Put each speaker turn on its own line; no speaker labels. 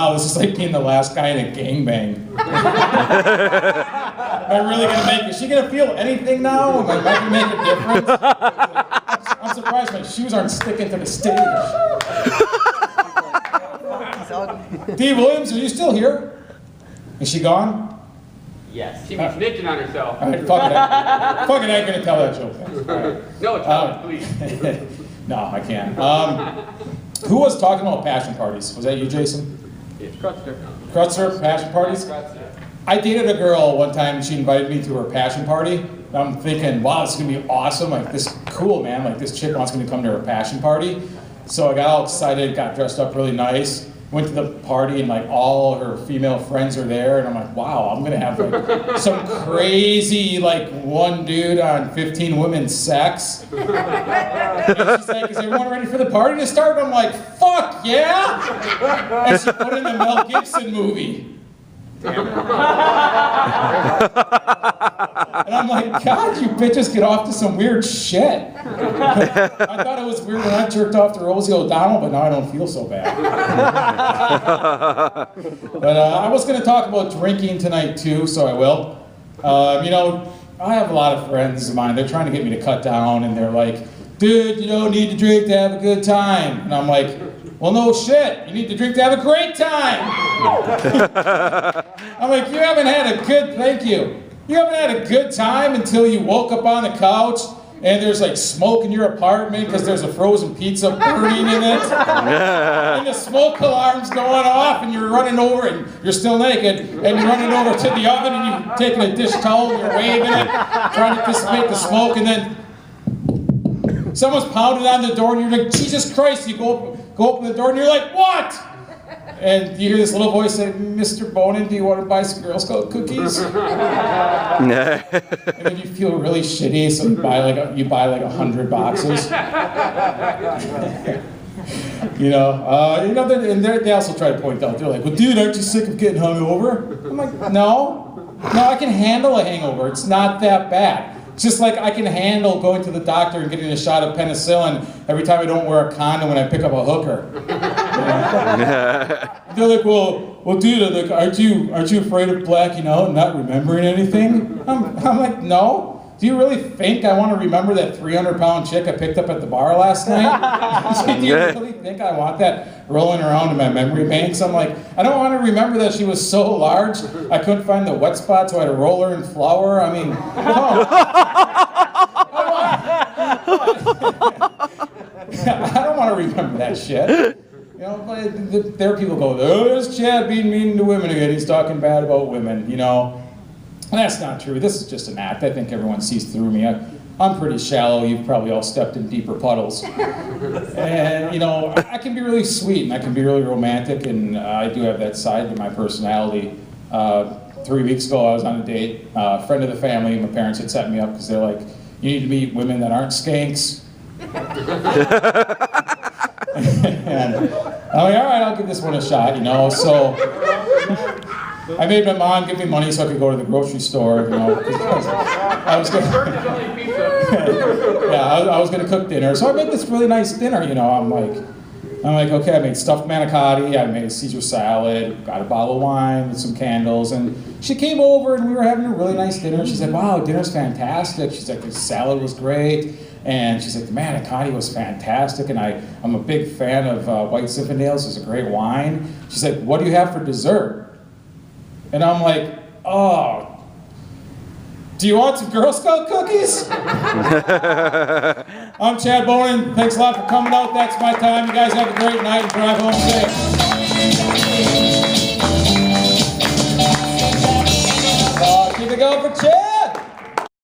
wow, this is like being the last guy in a gangbang. Am I really gonna make it? Is she gonna feel anything now? Am I gonna make a difference? I'm surprised my shoes aren't sticking to the stage. D. Williams, are you still here? Is she gone?
Yes. She be snitching on herself.
All right, fuck it. Fuck it, I ain't gonna tell that joke. Right.
No, tell it, please.
No, I can't. Who was talking about passion parties? Was that you, Jason?
It's Crutzer.
Crutzer, passion parties? I dated a girl one time, she invited me to her passion party. And I'm thinking, wow, this is gonna be awesome. Like, this cool, man. Like, this chick wants me to come to her passion party. So I got all excited, got dressed up really nice. Went to the party and like all her female friends are there, and I'm like, wow, I'm gonna have like some crazy like one dude on 15 women's sex. And she's like, is everyone ready for the party to start? And I'm like, fuck yeah! And she put in the Mel Gibson movie. And I'm like, God, you bitches get off to some weird shit. I thought it was weird when I jerked off to Rosie O'Donnell, but now I don't feel so bad. But I was going to talk about drinking tonight too, so I will. You know, I have a lot of friends of mine. They're trying to get me to cut down, and they're like, dude, you don't need to drink to have a good time. And I'm like, well, no shit. You need to drink to have a great time. I'm like, you haven't had a good, thank you. You haven't had a good time until you woke up on the couch and there's like smoke in your apartment because there's a frozen pizza burning in it. And the smoke alarm's going off and you're running over and you're still naked and you're running over to the oven and you're taking a dish towel and you're waving it, trying to dissipate the smoke, and then someone's pounding on the door and you're like, Jesus Christ, you go open the door and you're like, what? And you hear this little voice say, Mr. Bonin, do you want to buy some Girl Scout cookies? And then you feel really shitty, so you buy like 100 boxes. They also try to point out, they're like, well, dude, aren't you sick of getting hungover? I'm like, no, I can handle a hangover. It's not that bad. Just like I can handle going to the doctor and getting a shot of penicillin every time I don't wear a condom when I pick up a hooker. They're like, well, dude, like, aren't you afraid of blacking out and not remembering anything? I'm like, no. Do you really think I want to remember that 300-pound chick I picked up at the bar last night? Do you really think I want that rolling around in my memory banks? I'm like, I don't want to remember that she was so large I couldn't find the wet spot, so I had to roll her in flour. I mean, no. I don't want to remember that shit. You know, there are people go, oh, there's Chad being mean to women again. He's talking bad about women, you know. And that's not true. This is just an act. I think everyone sees through me. I'm pretty shallow. You've probably all stepped in deeper puddles. And, you know, I can be really sweet and I can be really romantic, and I do have that side to my personality. 3 weeks ago, I was on a date. A friend of the family, my parents had set me up because they're like, you need to meet women that aren't skanks. And I'm like, all right, I'll give this one a shot, you know. So I made my mom give me money so I could go to the grocery store, you know. I was gonna cook dinner, so I made this really nice dinner, you know. I'm like, okay, I made stuffed manicotti, I made a Caesar salad, got a bottle of wine with some candles, and she came over and we were having a really nice dinner. She said, wow, dinner's fantastic. She's like, the salad was great. And she's like, the manicotti was fantastic, and I'm a big fan of White Zinfandels. It's a great wine. She's like, what do you have for dessert? And I'm like, oh, do you want some Girl Scout cookies? I'm Chad Bonin. Thanks a lot for coming out. That's my time. You guys have a great night and drive home safe. Keep it going for Chad.